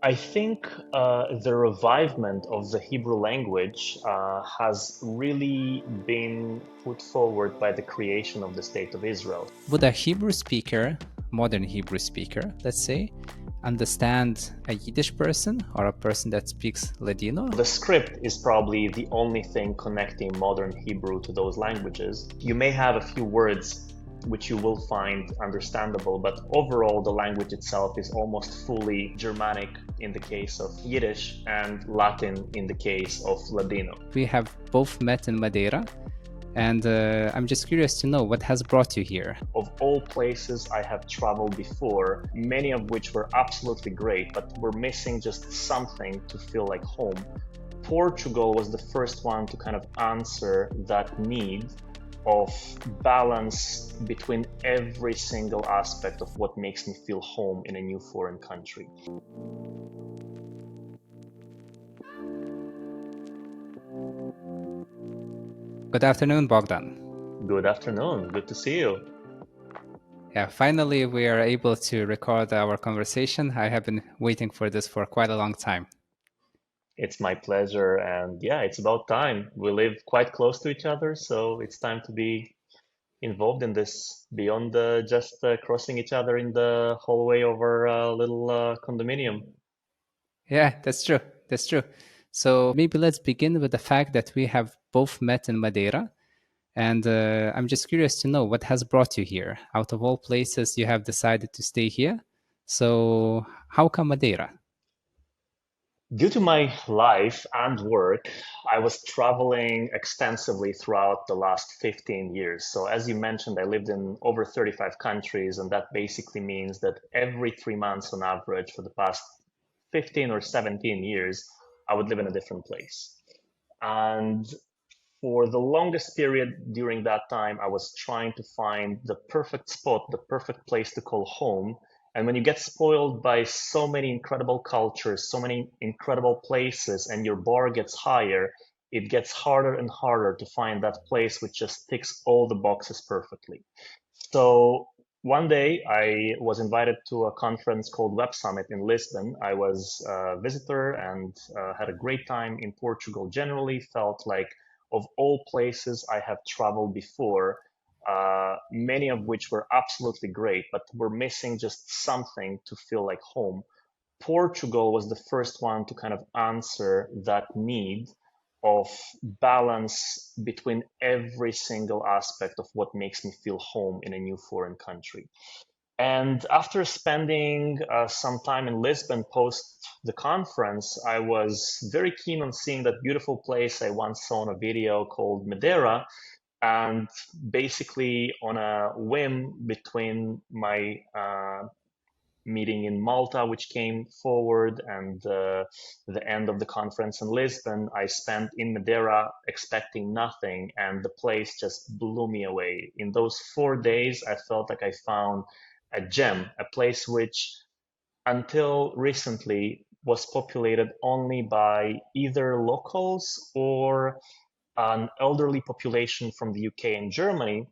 I think the revivement of the Hebrew language has really been put forward by the creation of the State of Israel. Would a Hebrew speaker, modern Hebrew speaker, let's say, understand a Yiddish person or a person that speaks Ladino? The script is probably the only thing connecting modern Hebrew to those languages. You may have a few words which you will find understandable, but overall the language itself is almost fully Germanic in the case of Yiddish and Latin in the case of Ladino. We have both met in Madeira, and I'm just curious to know what has brought you here. Of all places I have traveled before, many of which were absolutely great, but were missing just something to feel like home. Portugal was the first one to kind of answer that need of balance between every single aspect of what makes me feel home in a new foreign country. Good afternoon, Bogdan. Good afternoon. Good to see you. Yeah, finally we are able to record our conversation. I have been waiting for this for quite a long time. It's my pleasure. And yeah, it's about time. We live quite close to each other, so it's time to be involved in this beyond just crossing each other in the hallway of our little condominium. Yeah, that's true. That's true. So maybe let's begin with the fact that we have both met in Madeira. And I'm just curious to know what has brought you here. Out of all places, you have decided to stay here. So how come Madeira? Due to my life and work, I was traveling extensively throughout the last 15 years. So, as you mentioned, I lived in over 35 countries, and that basically means that every 3 months on average for the past 15 or 17 years, I would live in a different place. And for the longest period during that time, I was trying to find the perfect spot, the perfect place to call home. And when you get spoiled by so many incredible cultures, so many incredible places, and your bar gets higher, it gets harder and harder to find that place which just ticks all the boxes perfectly. So one day I was invited to a conference called Web Summit in Lisbon. I was a visitor and had a great time in Portugal. Generally felt like of all places I have traveled before, many of which were absolutely great, but were missing just something to feel like home. Portugal was the first one to kind of answer that need of balance between every single aspect of what makes me feel home in a new foreign country. And after spending some time in Lisbon post the conference, I was very keen on seeing that beautiful place I once saw in a video called Madeira. And basically, on a whim between my meeting in Malta, which came forward, and the end of the conference in Lisbon, I spent in Madeira expecting nothing, and the place just blew me away. In those 4 days, I felt like I found a gem, a place which until recently was populated only by either locals or an elderly population from the UK and Germany,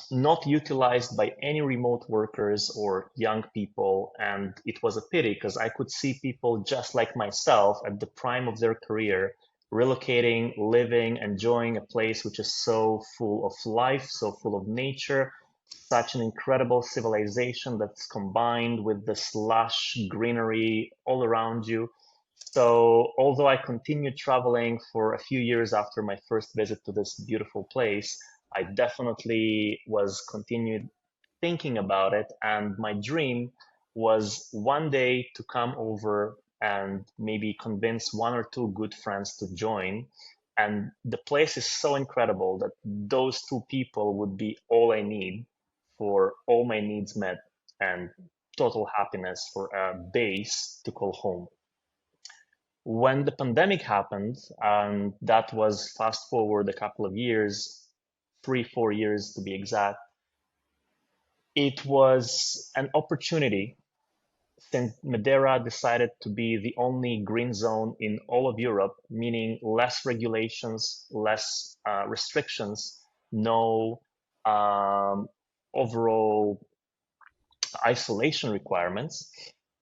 not utilized by any remote workers or young people. And it was a pity because I could see people just like myself at the prime of their career relocating, living, enjoying a place which is so full of life, so full of nature, such an incredible civilization that's combined with this lush greenery all around you. So, although I continued traveling for a few years after my first visit to this beautiful place, I definitely was continued thinking about it. And my dream was one day to come over and maybe convince one or two good friends to join. And the place is so incredible that those two people would be all I need for all my needs met and total happiness for a base to call home. When the pandemic happened, and that was fast forward a couple of years, 3, 4 years to be exact, it was an opportunity since Madeira decided to be the only green zone in all of Europe, meaning less regulations, less restrictions, no overall isolation requirements.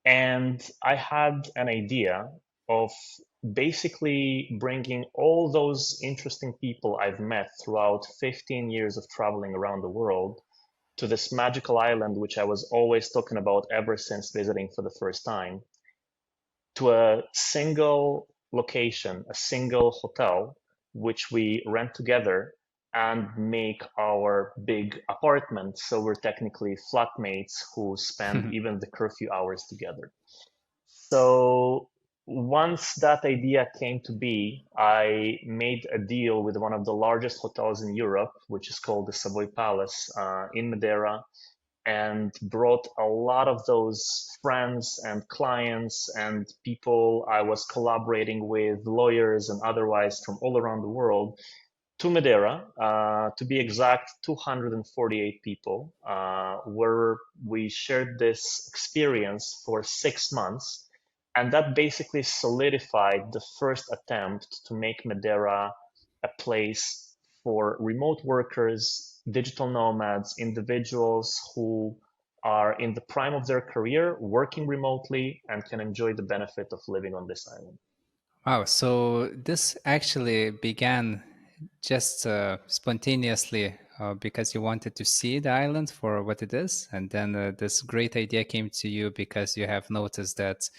And I had an idea of basically bringing all those interesting people I've met throughout 15 years of traveling around the world to this magical island, which I was always talking about ever since visiting for the first time, to a single location, a single hotel, which we rent together and make our big apartment. So we're technically flatmates who spend even the curfew hours together. So once that idea came to be, I made a deal with one of the largest hotels in Europe, which is called the Savoy Palace in Madeira, and brought a lot of those friends and clients and people I was collaborating with, lawyers and otherwise from all around the world to Madeira, to be exact, 248 people, where we shared this experience for 6 months. And that basically solidified the first attempt to make Madeira a place for remote workers, digital nomads, individuals who are in the prime of their career, working remotely, and can enjoy the benefit of living on this island. Wow, so this actually began just spontaneously because you wanted to see the island for what it is. And then this great idea came to you because you have noticed that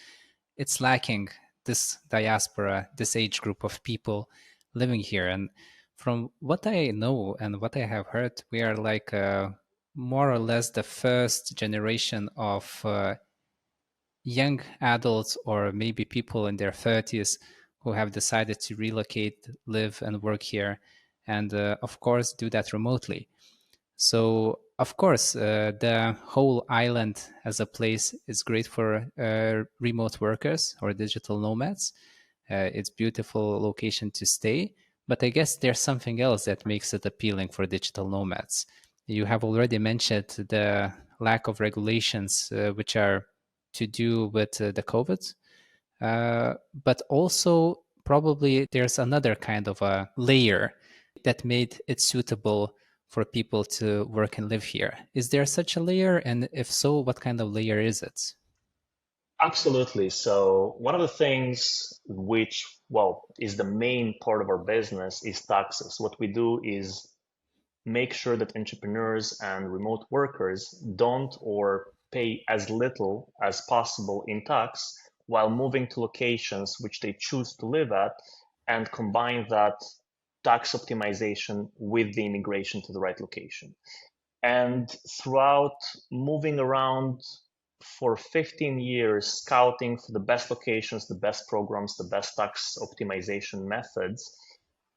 it's lacking this diaspora, this age group of people living here. And from what I know and what I have heard, we are like more or less the first generation of young adults or maybe people in their 30s who have decided to relocate, live, and work here, and of course, do that remotely. So, of course, the whole island as a place is great for remote workers or digital nomads. It's beautiful location to stay, but I guess there's something else that makes it appealing for digital nomads. You have already mentioned the lack of regulations, which are to do with the COVID, but also probably there's another kind of a layer that made it suitable for people to work and live here. Is there such a layer? And if so, what kind of layer is it? Absolutely. So one of the things which, well, is the main part of our business is taxes. What we do is make sure that entrepreneurs and remote workers don't or pay as little as possible in tax while moving to locations which they choose to live at and combine that tax optimization with the immigration to the right location. And throughout moving around for 15 years, scouting for the best locations, the best programs, the best tax optimization methods,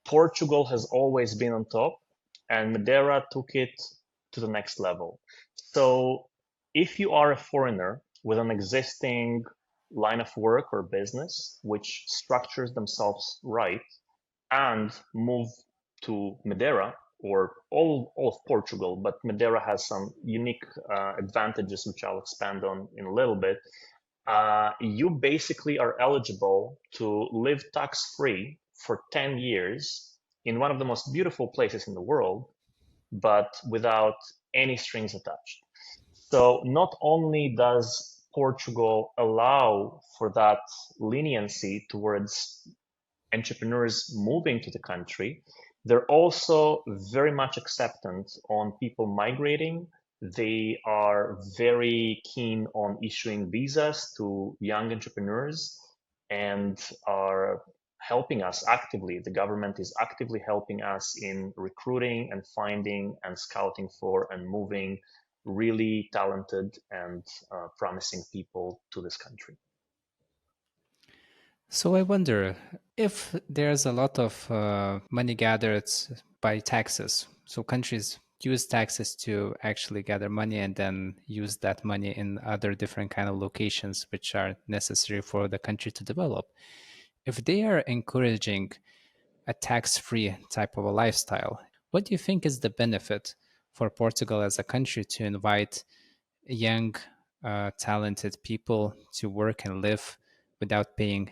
Portugal has always been on top, and Madeira took it to the next level. So if you are a foreigner with an existing line of work or business which structures themselves right, and move to Madeira or all of Portugal, but Madeira has some unique advantages, which I'll expand on in a little bit. You basically are eligible to live tax free for 10 years in one of the most beautiful places in the world, but without any strings attached. So not only does Portugal allow for that leniency towards entrepreneurs moving to the country, they're also very much acceptant on people migrating. They are very keen on issuing visas to young entrepreneurs and are helping us actively. The government is actively helping us in recruiting and finding and scouting for and moving really talented and promising people to this country. So I wonder if there's a lot of money gathered by taxes. So countries use taxes to actually gather money and then use that money in other different kind of locations which are necessary for the country to develop. If they are encouraging a tax-free type of a lifestyle, what do you think is the benefit for Portugal as a country to invite young, talented people to work and live without paying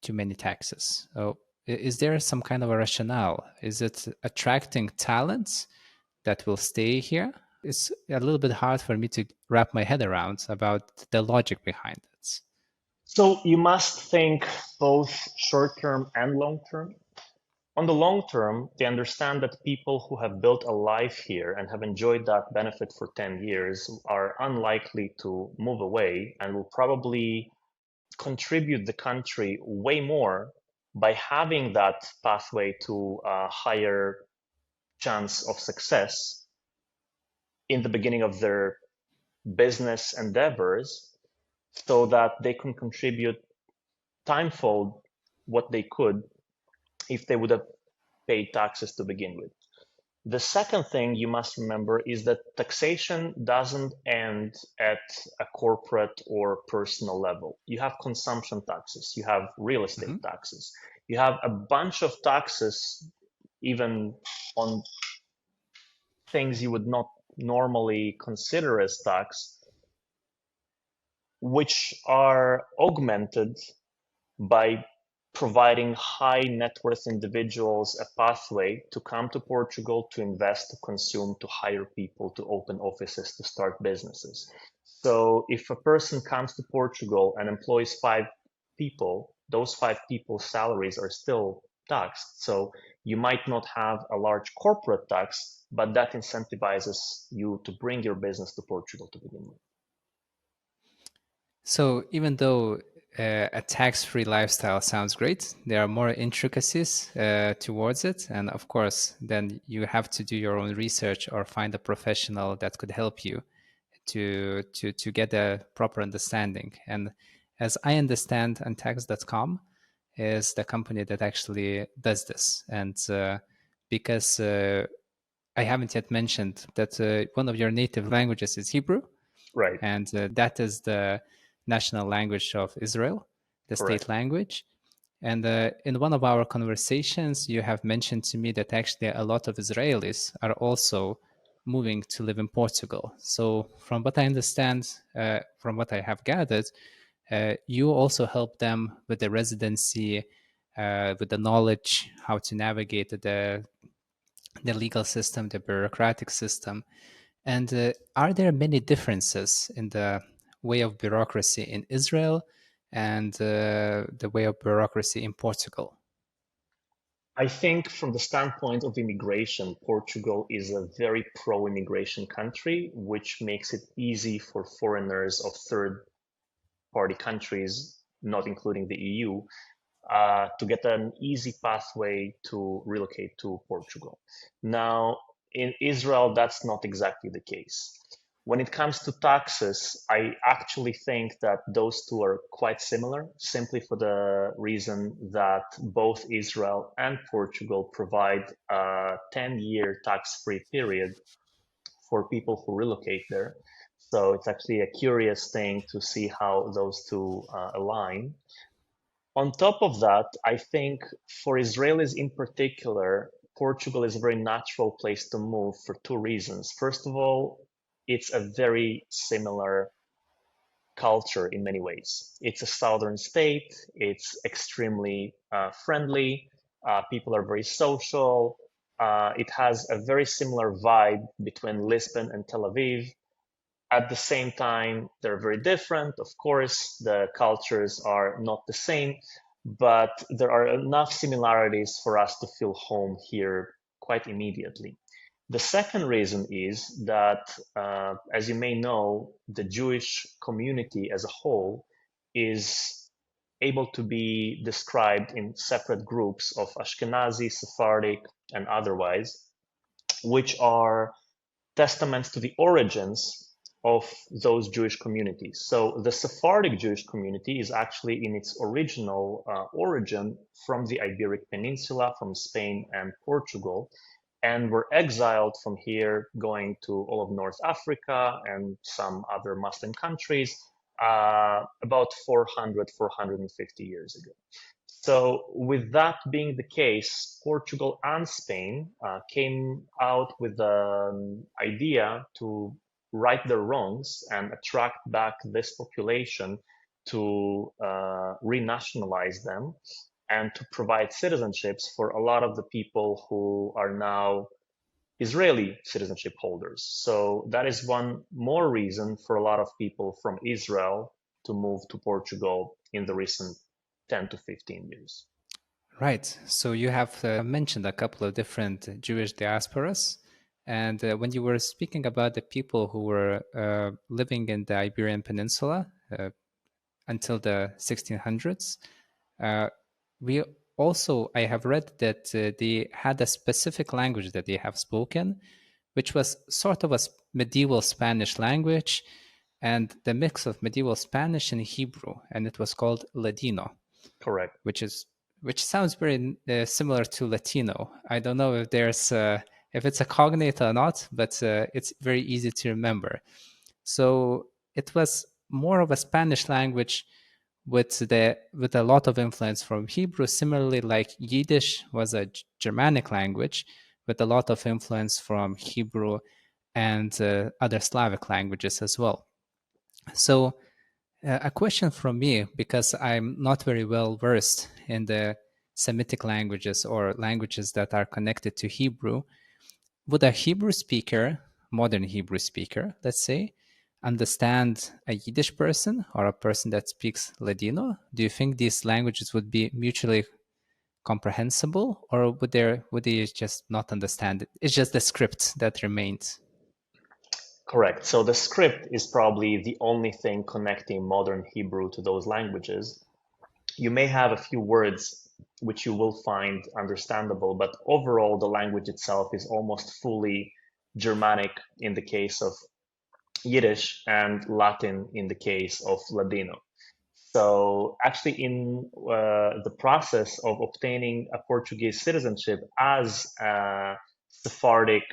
too many taxes? So, is there some kind of a rationale? Is it attracting talents that will stay here? It's a little bit hard for me to wrap my head around about the logic behind it. So you must think both short term and long term. On the long term, they understand that people who have built a life here and have enjoyed that benefit for 10 years are unlikely to move away and will probably contribute the country way more by having that pathway to a higher chance of success in the beginning of their business endeavors so that they can contribute timefold what they could if they would have paid taxes to begin with. The second thing you must remember is that taxation doesn't end at a corporate or personal level. You have consumption taxes, you have real estate Mhm. taxes, you have a bunch of taxes, even on things you would not normally consider as tax, which are augmented by providing high net worth individuals a pathway to come to Portugal, to invest, to consume, to hire people, to open offices, to start businesses. So if a person comes to Portugal and employs 5 people, those 5 people's salaries are still taxed. So you might not have a large corporate tax, but that incentivizes you to bring your business to Portugal to begin with. So even though a tax-free lifestyle sounds great, there are more intricacies towards it, and of course, then you have to do your own research or find a professional that could help you to get a proper understanding. And as I understand, Untax.com is the company that actually does this, and because I haven't yet mentioned that one of your native languages is Hebrew, Right, and that is the national language of Israel, the correct. state language. And in one of our conversations, you have mentioned to me that actually a lot of Israelis are also moving to live in Portugal. So, from what I understand, from what I have gathered, you also help them with the residency, with the knowledge how to navigate the legal system, the bureaucratic system. And are there many differences in the way of bureaucracy in Israel and the way of bureaucracy in Portugal? I think from the standpoint of immigration, Portugal is a very pro-immigration country, which makes it easy for foreigners of third-party countries, not including the EU, to get an easy pathway to relocate to Portugal. Now, in Israel, that's not exactly the case. When it comes to taxes, I actually think that those two are quite similar, simply for the reason that both Israel and Portugal provide a 10-year tax-free period for people who relocate there. So it's actually a curious thing to see how those two align. On top of that, I think for Israelis in particular, Portugal is a very natural place to move for 2 reasons. First of all, it's a very similar culture in many ways. It's a southern state, it's extremely friendly, people are very social, it has a very similar vibe between Lisbon and Tel Aviv. At the same time, they're very different. Of course, the cultures are not the same, but there are enough similarities for us to feel home here quite immediately. The second reason is that, as you may know, the Jewish community as a whole is able to be described in separate groups of Ashkenazi, Sephardic, and otherwise, which are testaments to the origins of those Jewish communities. So the Sephardic Jewish community is actually in its original origin from the Iberic Peninsula, from Spain and Portugal, and were exiled from here, going to all of North Africa and some other Muslim countries about 400, 450 years ago. So, with that being the case, Portugal and Spain came out with an idea to right their wrongs and attract back this population to renationalize them and to provide citizenships for a lot of the people who are now Israeli citizenship holders. So that is one more reason for a lot of people from Israel to move to Portugal in the recent 10 to 15 years. Right. So you have mentioned a couple of different Jewish diasporas. And when you were speaking about the people who were living in the Iberian Peninsula until the 1600s, uh, we also, I have read that they had a specific language that they have spoken, which was sort of a medieval Spanish language and the mix of medieval Spanish and Hebrew, and it was called Ladino, Correct. which is which sounds very similar to Latino. I don't know if there's if it's a cognate or not, but it's very easy to remember. So it was more of a Spanish language with a lot of influence from Hebrew. Similarly, like Yiddish was a Germanic language with a lot of influence from Hebrew and other Slavic languages as well. So a question from me, because I'm not very well versed in the Semitic languages or languages that are connected to Hebrew. Would a Hebrew speaker, modern Hebrew speaker, let's say, understand a Yiddish person or a person that speaks Ladino? Do you think these languages would be mutually comprehensible, or would they just not understand it? It's just the script that remains. Correct. So the script is probably the only thing connecting modern Hebrew to those languages. You may have a few words which you will find understandable, but overall, the language itself is almost fully Germanic in the case of Yiddish and Latin in the case of Ladino. So, actually, in the process of obtaining a Portuguese citizenship as a Sephardic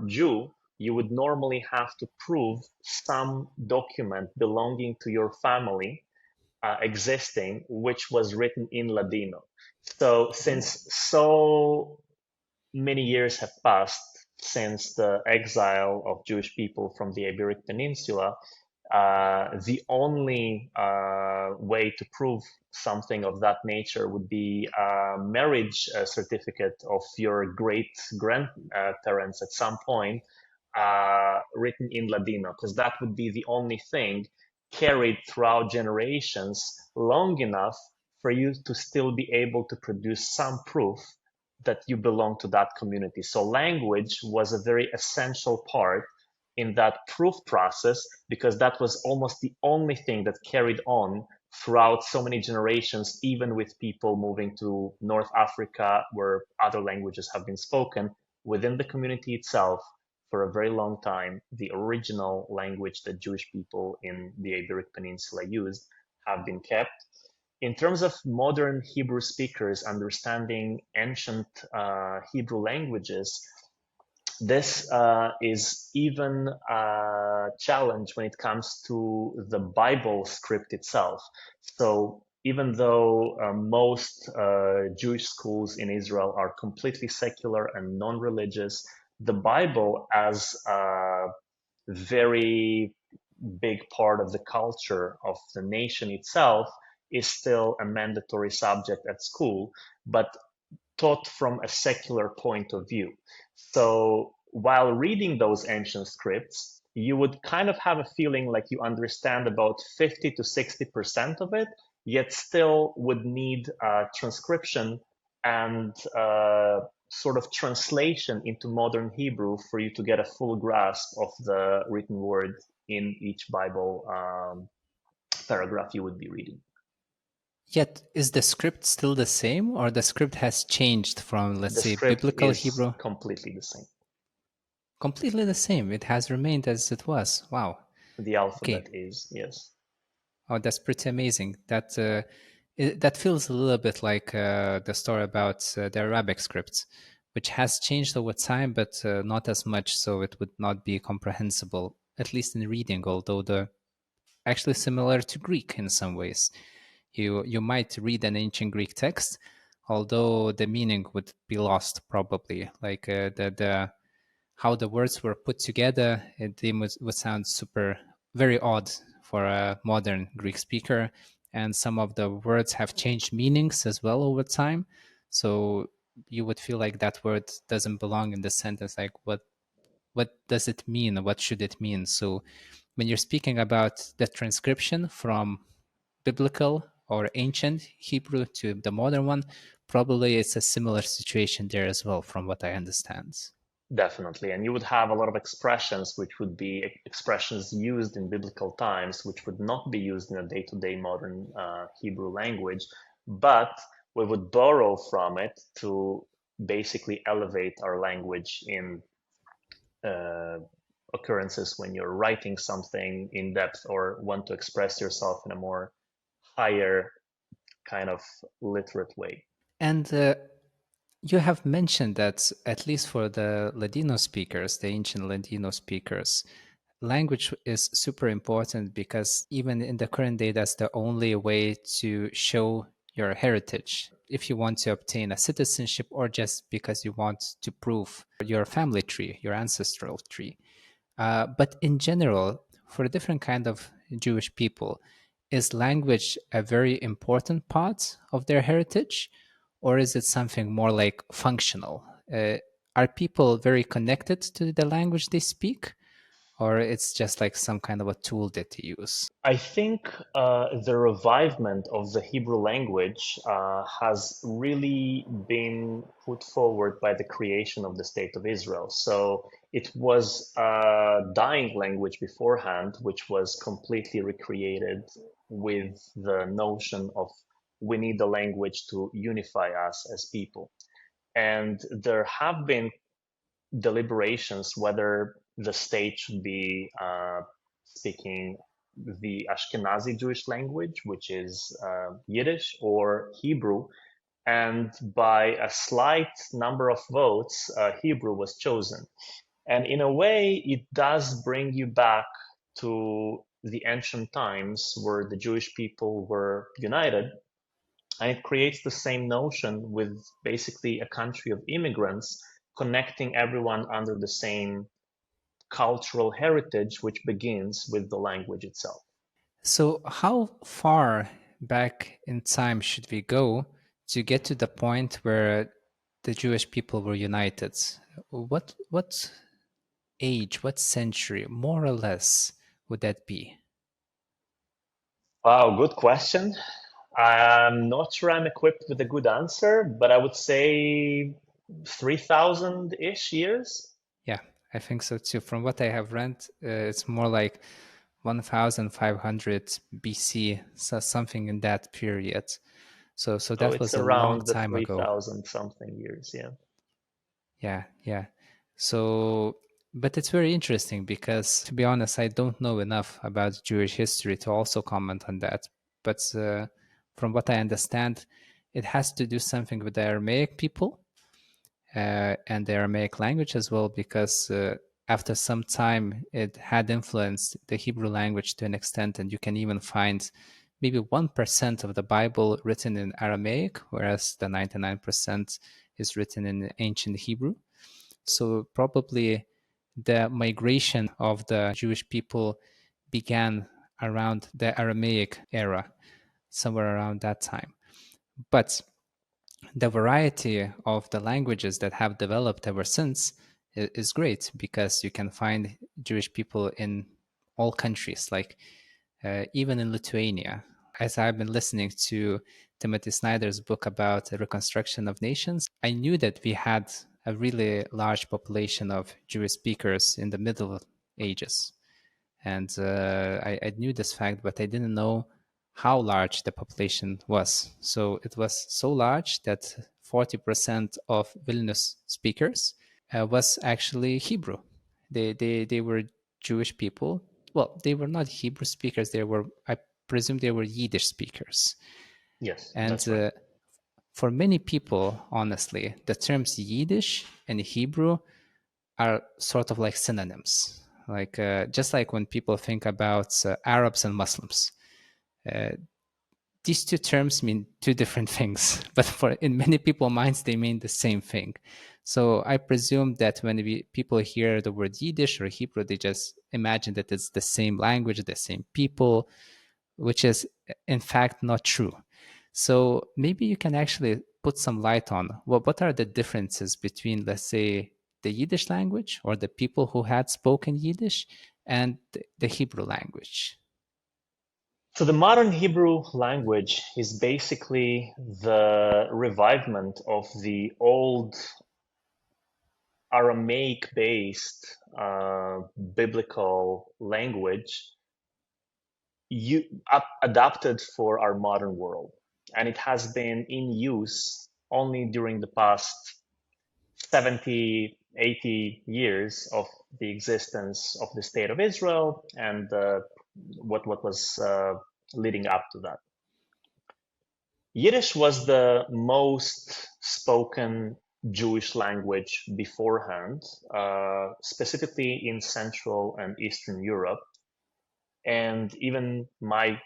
Jew, you would normally have to prove some document belonging to your family existing, which was written in Ladino. So, since so many years have passed since the exile of Jewish people from the Iberic Peninsula, the only way to prove something of that nature would be a marriage certificate of your great grandparents at some point, written in Ladino, because that would be the only thing carried throughout generations long enough for you to still be able to produce some proof that you belong to that community. So language was a very essential part in that proof process because that was almost the only thing that carried on throughout so many generations, even with people moving to North Africa where other languages have been spoken. Within the community itself, for a very long time, the original language that Jewish people in the Iberic Peninsula used have been kept. In terms of modern Hebrew speakers understanding ancient Hebrew languages, this is even a challenge when it comes to the Bible script itself. So even though most Jewish schools in Israel are completely secular and non-religious, the Bible as a very big part of the culture of the nation itself is still a mandatory subject at school, but taught from a secular point of view. So while reading those ancient scripts, you would kind of have a feeling like you understand about 50 to 60% of it, yet still would need transcription and sort of translation into modern Hebrew for you to get a full grasp of the written word in each Bible paragraph you would be reading. Yet, is the script still the same, or the script has changed from, let's The say, script biblical is Hebrew? completely the same. Completely the same. It has remained as it was. Wow. The Okay. alphabet is, yes. Oh, that's pretty amazing. That feels a little bit like the story about the Arabic scripts, which has changed over time, but not as much, so it would not be comprehensible, at least in reading. Although the actually similar to Greek in some ways. You might read an ancient Greek text, although the meaning would be lost probably. Like the how the words were put together, they would sound very odd for a modern Greek speaker, and some of the words have changed meanings as well over time. So you would feel like that word doesn't belong in the sentence. Like, what does it mean? What should it mean? So when you're speaking about the transcription from biblical or ancient Hebrew to the modern one, probably it's a similar situation there as well, from what I understand. Definitely. And you would have a lot of expressions which would be expressions used in biblical times, which would not be used in a day to day modern Hebrew language, but we would borrow from it to basically elevate our language in uh, occurrences when you're writing something in depth or want to express yourself in a more higher kind of literate way. And you have mentioned that, at least for the Ladino speakers, the ancient Ladino speakers, language is super important because even in the current day, that's the only way to show your heritage. If you want to obtain a citizenship or just because you want to prove your family tree, your ancestral tree. But in general, for a different kind of Jewish people, is language a very important part of their heritage, or is it something more like functional? Are people very connected to the language they speak, or it's just like some kind of a tool that they use? I think the revivement of the Hebrew language has really been put forward by the creation of the State of Israel. So it was a dying language beforehand, which was completely recreated with the notion of we need a language to unify us as people. And there have been deliberations whether the state should be speaking the Ashkenazi Jewish language, which is Yiddish, or Hebrew. And by a slight number of votes, Hebrew was chosen. And in a way, it does bring you back to the ancient times where the Jewish people were united, and it creates the same notion with basically a country of immigrants connecting everyone under the same cultural heritage, which begins with the language itself. So, how far back in time should we go to get to the point where the Jewish people were united? What age, what century, more or less, would that be? Wow, good question. I'm not sure I'm equipped with a good answer, but I would say 3,000 ish years. Yeah, I think so too. From what I have read, it's more like 1500 BC, so something in that period. So So that it's was a long around the time ago. 3,000 something years. Yeah. Yeah, yeah. So, but it's very interesting because, to be honest, I don't know enough about Jewish history to also comment on that. But from what I understand, it has to do something with the Aramaic people and the Aramaic language as well, because after some time it had influenced the Hebrew language to an extent, and you can even find maybe 1% of the Bible written in Aramaic, whereas the 99% is written in ancient Hebrew. So probably the migration of the Jewish people began around the Aramaic era, somewhere around that time. But the variety of the languages that have developed ever since is great because you can find Jewish people in all countries, like even in Lithuania. As I've been listening to Timothy Snyder's book about the reconstruction of nations, I knew that we had a really large population of Jewish speakers in the Middle Ages. And I knew this fact, but I didn't know how large the population was. So it was so large that 40% of Vilnius speakers was actually Hebrew. They were Jewish people. Well, they were not Hebrew speakers. They were, I presume, they were Yiddish speakers. Yes, And that's right. for many people, honestly, the terms Yiddish and Hebrew are sort of like synonyms. Like just like when people think about Arabs and Muslims, uh, these two terms mean two different things, but for in many people's minds they mean the same thing. So I presume that when people hear the word Yiddish or Hebrew, they just imagine that it's the same language, the same people, which is in fact not true. So maybe you can actually put some light on what are the differences between, let's say, the Yiddish language or the people who had spoken Yiddish and the Hebrew language. So the modern Hebrew language is basically the revivement of the old Aramaic-based biblical language adapted for our modern world. And it has been in use only during the past 70, 80 years of the existence of the state of Israel and what was leading up to that. Yiddish was the most spoken Jewish language beforehand, specifically in Central and Eastern Europe. And even my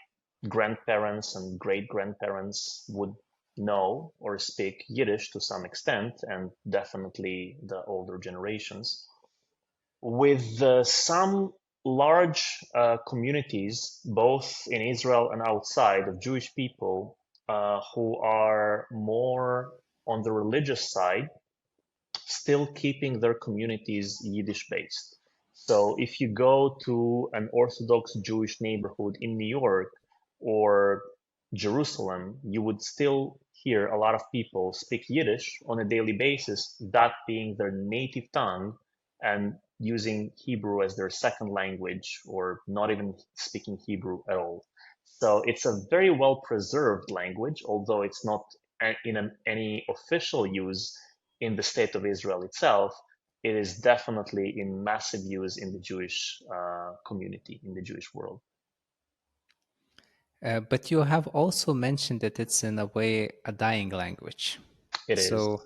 grandparents and great grandparents would know or speak Yiddish to some extent, and definitely the older generations. With some large communities, both in Israel and outside, of Jewish people who are more on the religious side, still keeping their communities Yiddish based. So if you go to an Orthodox Jewish neighborhood in New York or Jerusalem, you would still hear a lot of people speak Yiddish on a daily basis, that being their native tongue, and using Hebrew as their second language or not even speaking Hebrew at all. So it's a very well preserved language, although it's not in any official use in the state of Israel itself. It is definitely in massive use in the Jewish community, in the Jewish world. But you have also mentioned that it's in a way a dying language. It is. So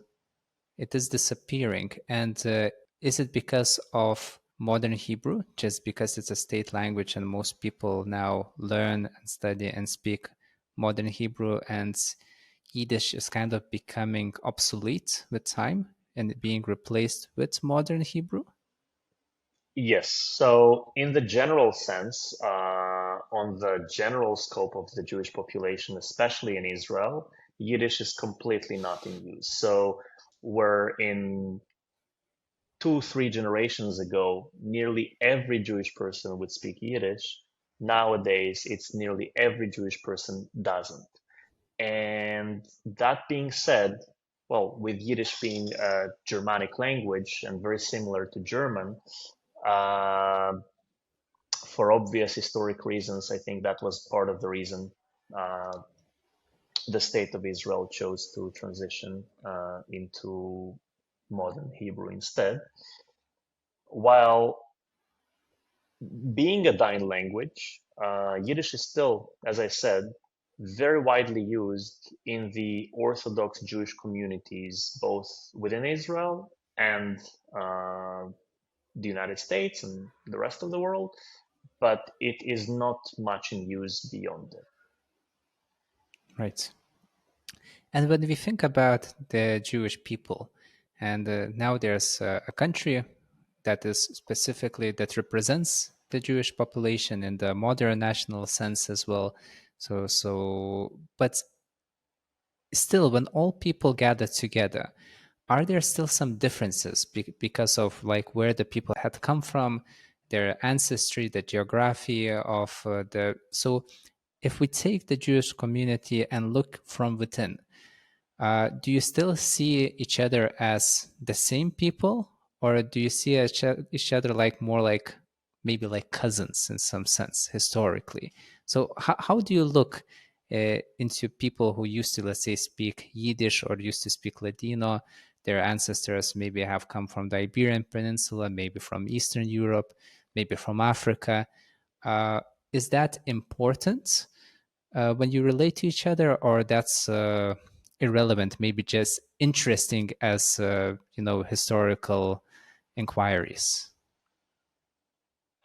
it is disappearing. And is it because of modern Hebrew, just because it's a state language and most people now learn and study and speak modern Hebrew, and Yiddish is kind of becoming obsolete with time and being replaced with modern Hebrew? Yes. So, in the general sense, on the general scope of the Jewish population, especially in Israel, Yiddish is completely not in use. So, where in two, three generations ago, nearly every Jewish person would speak Yiddish. Nowadays, it's nearly every Jewish person doesn't. And that being said, well, with Yiddish being a Germanic language and very similar to German, uh, for obvious historic reasons, I think that was part of the reason uh, the state of Israel chose to transition into modern Hebrew instead. While being a dying language, Yiddish is still, as I said, very widely used in the Orthodox Jewish communities, both within Israel and the United States and the rest of the world, but it is not much in use beyond it. Right. And when we think about the Jewish people, and now there's a country that is specifically that represents the Jewish population in the modern national sense as well. But still, when all people gather together, are there still some differences because of like where the people had come from, their ancestry, the geography of the so if we take the Jewish community and look from within, do you still see each other as the same people, or do you see each other like more like maybe like cousins in some sense historically? So how do you look into people who used to, let's say, speak Yiddish or used to speak Ladino? Their ancestors maybe have come from the Iberian Peninsula, maybe from Eastern Europe, maybe from Africa. Uh, is that important when you relate to each other, or that's irrelevant, maybe just interesting as historical inquiries?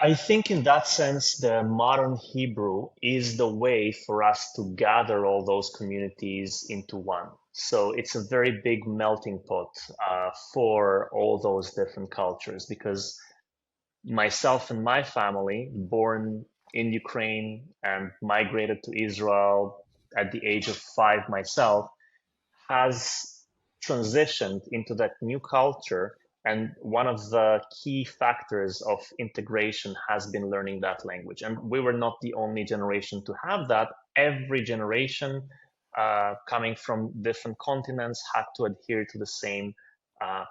I think in that sense, the modern Hebrew is the way for us to gather all those communities into one. So it's a very big melting pot for all those different cultures because myself and my family, born in Ukraine and migrated to Israel at the age of 5 myself, has transitioned into that new culture. And one of the key factors of integration has been learning that language. And we were not the only generation to have that. Every generation coming from different continents had to adhere to the same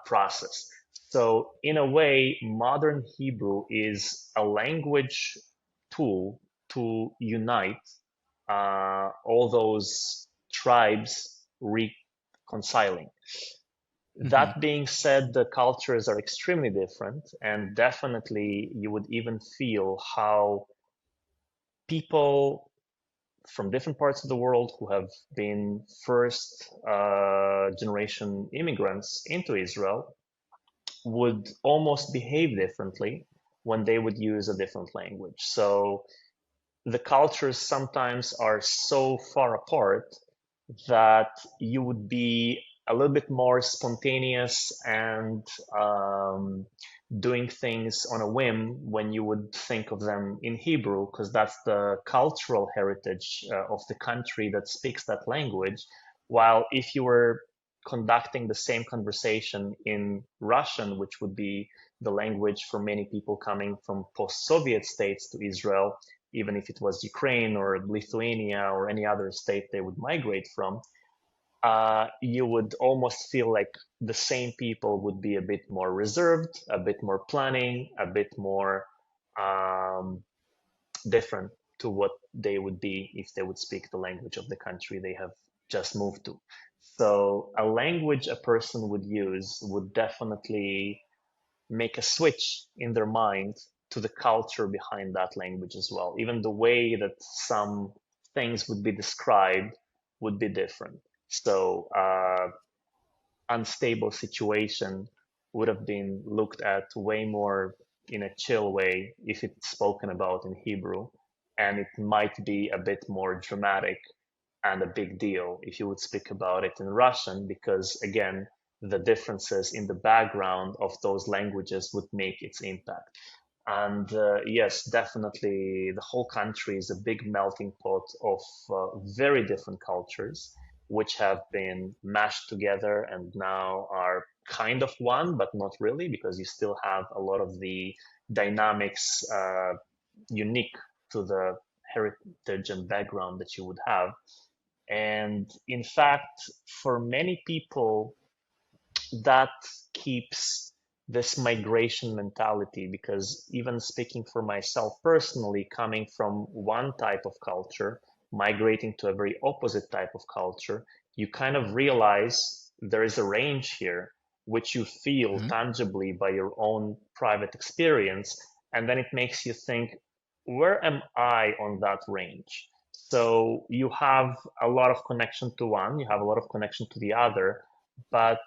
process. So, in a way, modern Hebrew is a language tool to unite all those tribes reconciling. Hmm. That being said, the cultures are extremely different, and definitely you would even feel how people from different parts of the world who have been first generation immigrants into Israel would almost behave differently when they would use a different language. So the cultures sometimes are so far apart that you would be a little bit more spontaneous and doing things on a whim when you would think of them in Hebrew, because that's the cultural heritage of the country that speaks that language. While if you were conducting the same conversation in Russian, which would be the language for many people coming from post-Soviet states to Israel, even if it was Ukraine or Lithuania or any other state they would migrate from, you would almost feel like the same people would be a bit more reserved, a bit more planning, a bit more um, different to what they would be if they would speak the language of the country they have just moved to. So, a language a person would use would definitely make a switch in their mind to the culture behind that language as well. Even the way that some things would be described would be different. So, unstable situation would have been looked at way more in a chill way if it's spoken about in Hebrew, and it might be a bit more dramatic and a big deal if you would speak about it in Russian, because again, the differences in the background of those languages would make its impact. And yes, definitely, the whole country is a big melting pot of very different cultures, which have been mashed together and now are kind of one, but not really, because you still have a lot of the dynamics unique to the heritage and background that you would have. And in fact, for many people, that keeps this migration mentality, because even speaking for myself personally, coming from one type of culture, migrating to a very opposite type of culture, you kind of realize there is a range here, which you feel Hmm. tangibly by your own private experience. And then it makes you think, where am I on that range? So you have a lot of connection to one, you have a lot of connection to the other, but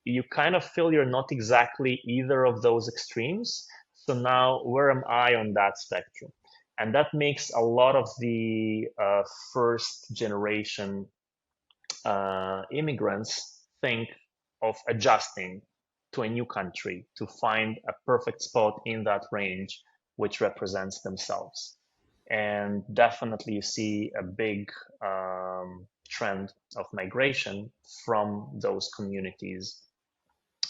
you kind of feel you're not exactly either of those extremes. So now, where am I on that spectrum? And that makes a lot of the first generation immigrants think of adjusting to a new country to find a perfect spot in that range which represents themselves. And definitely, you see a big trend of migration from those communities,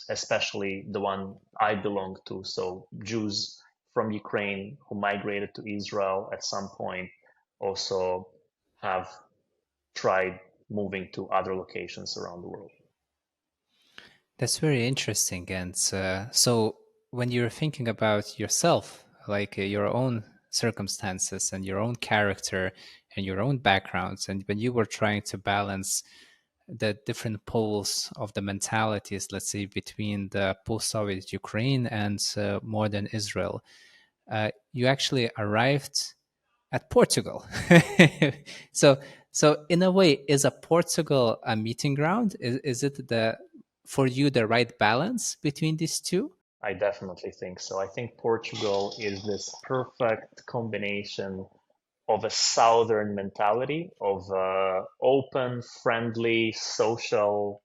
especially the one I belong to. So Jews from Ukraine who migrated to Israel at some point also have tried moving to other locations around the world. That's very interesting. And so, when you're thinking about yourself, like your own circumstances and your own character and your own backgrounds, and when you were trying to balance the different poles of the mentalities, let's say, between the post Soviet Ukraine and modern Israel, you actually arrived at Portugal. so, so in a way, is a Portugal a meeting ground? Is it the for you the right balance between these two? I definitely think so. I think Portugal is this perfect combination of a southern mentality, of open, friendly, social,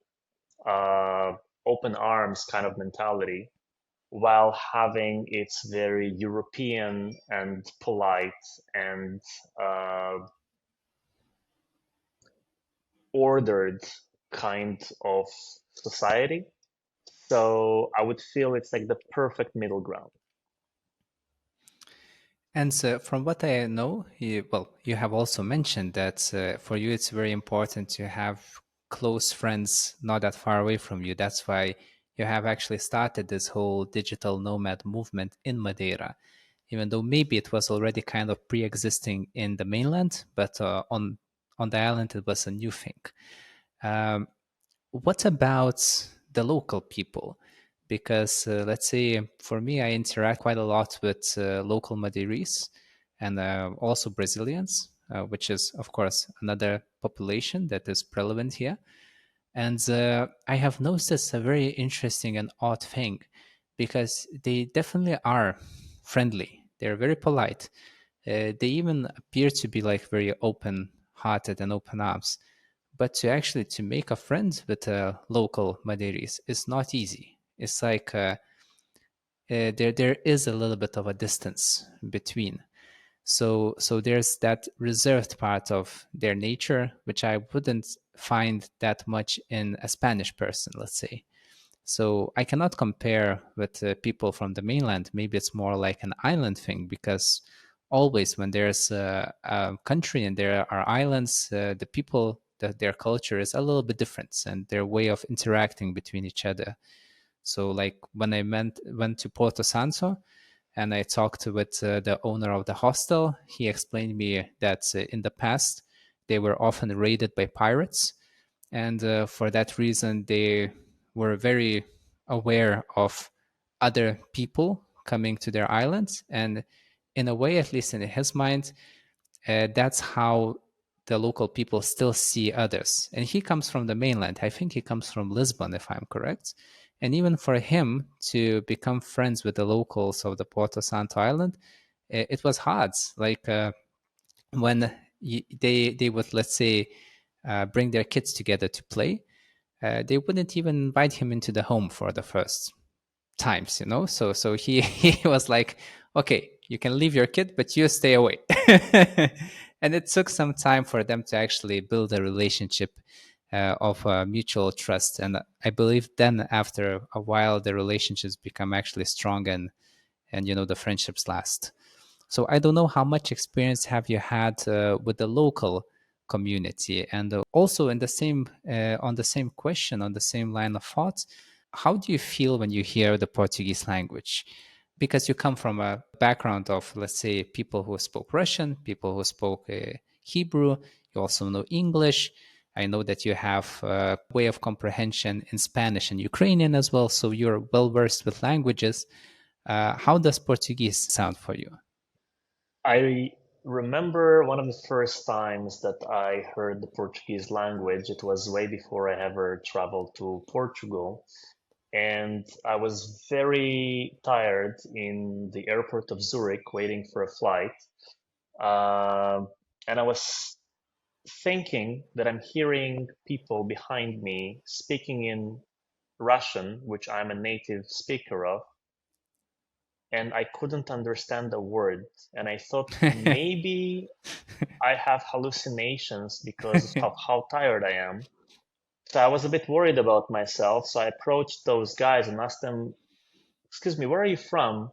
uh, open arms kind of mentality, while having its very European and polite and uh, ordered kind of society. So I would feel it's like the perfect middle ground. And so, from what I know, you have also mentioned that for you it's very important to have close friends not that far away from you. That's why you have actually started this whole digital nomad movement in Madeira, even though maybe it was already kind of pre-existing in the mainland, but on the island it was a new thing. Um, what about the local people? Because let's say for me, I interact quite a lot with local Madeirese and also Brazilians, which is, of course, another population that is prevalent here. And I have noticed a very interesting and odd thing because they definitely are friendly. They're very polite. They even appear to be like very open hearted and open arms. But to actually to make a friend with a local Madeiris is not easy. It's like there is a little bit of a distance between. So there's that reserved part of their nature, which I wouldn't find that much in a Spanish person, let's say. So I cannot compare with people from the mainland. Maybe it's more like an island thing because always when there's a country and there are islands, the people, their culture is a little bit different and their way of interacting between each other. So like when went to Porto Santo and I talked with the owner of the hostel, he explained me that in the past they were often raided by pirates, and for that reason they were very aware of other people coming to their islands, and in a way, at least in his mind, that's how the local people still see others. And he comes from the mainland. I think he comes from Lisbon, if I'm correct. And even for him to become friends with the locals of the Porto Santo Island, it was hard. Like when they would, let's say, bring their kids together to play, they wouldn't even invite him into the home for the first times, so he he was like, okay, you can leave your kid but you stay away. And it took some time for them to actually build a relationship of mutual trust, and I believe then after a while the relationships become actually strong, and the friendships last. So I don't know how much experience have you had with the local community, and also in the same on the same question, on the same line of thought, how do you feel when you hear the Portuguese language? Because you come from a background of, let's say, people who spoke Russian, people who spoke Hebrew, you also know English. I know that you have a way of comprehension in Spanish and Ukrainian as well, so you're well versed with languages. How does Portuguese sound for you? I remember one of the first times that I heard the Portuguese language. It was way before I ever traveled to Portugal. And I was very tired in the airport of Zurich waiting for a flight. And I was thinking that I'm hearing people behind me speaking in Russian, which I'm a native speaker of, and I couldn't understand a word. And I thought maybe I have hallucinations because of how tired I am. So I was a bit worried about myself. So I approached those guys and asked them, "Excuse me, where are you from?"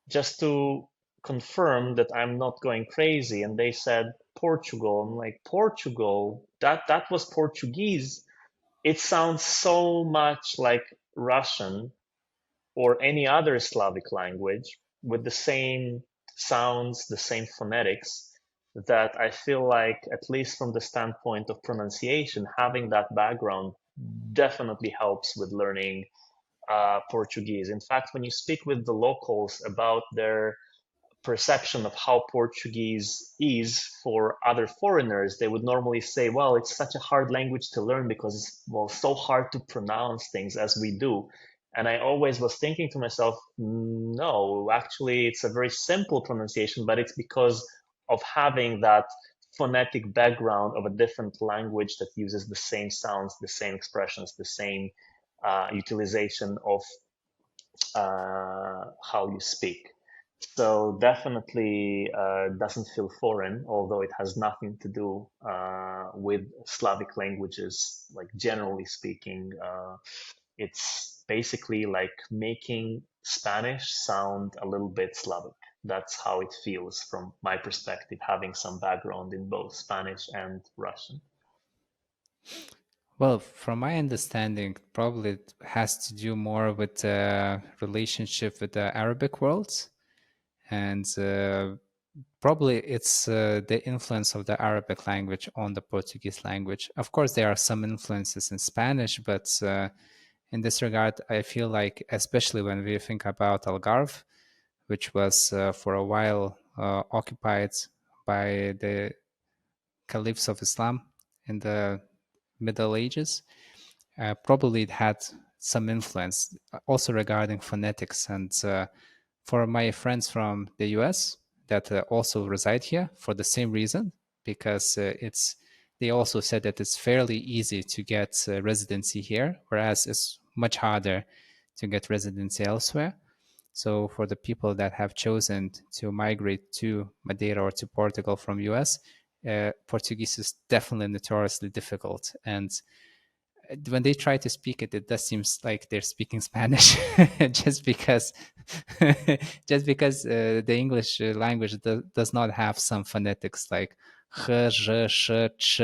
Just to confirm that I'm not going crazy. And they said, "Portugal." I'm like, "Portugal? That was Portuguese." It sounds so much like Russian or any other Slavic language with the same sounds, the same phonetics, that I feel like, at least from the standpoint of pronunciation, having that background definitely helps with learning Portuguese. In fact, when you speak with the locals about their perception of how Portuguese is for other foreigners, they would normally say, well, it's such a hard language to learn because it's, well, so hard to pronounce things as we do. And I always was thinking to myself, no, actually, it's a very simple pronunciation, but it's because of having that phonetic background of a different language that uses the same sounds, the same expressions, the same utilization of how you speak. So definitely doesn't feel foreign, although it has nothing to do with Slavic languages. Like generally speaking, it's basically like making Spanish sound a little bit Slavic. That's how it feels from my perspective, having some background in both Spanish and Russian. Well, from my understanding, probably it has to do more with the relationship with the Arabic world, and probably it's the influence of the Arabic language on the Portuguese language. Of course, there are some influences in Spanish, but in this regard, I feel like, especially when we think about Algarve, which was for a while occupied by the caliphs of Islam in the Middle Ages, probably it had some influence also regarding phonetics. And for my friends from the US that also reside here for the same reason, because they also said that it's fairly easy to get residency here, whereas it's much harder to get residency elsewhere. So for the people that have chosen to migrate to Madeira or to Portugal from US, Portuguese is definitely notoriously difficult. And when they try to speak it, it does seems like they're speaking Spanish, just because, just because the English language does not have some phonetics like h, j, sh, ch,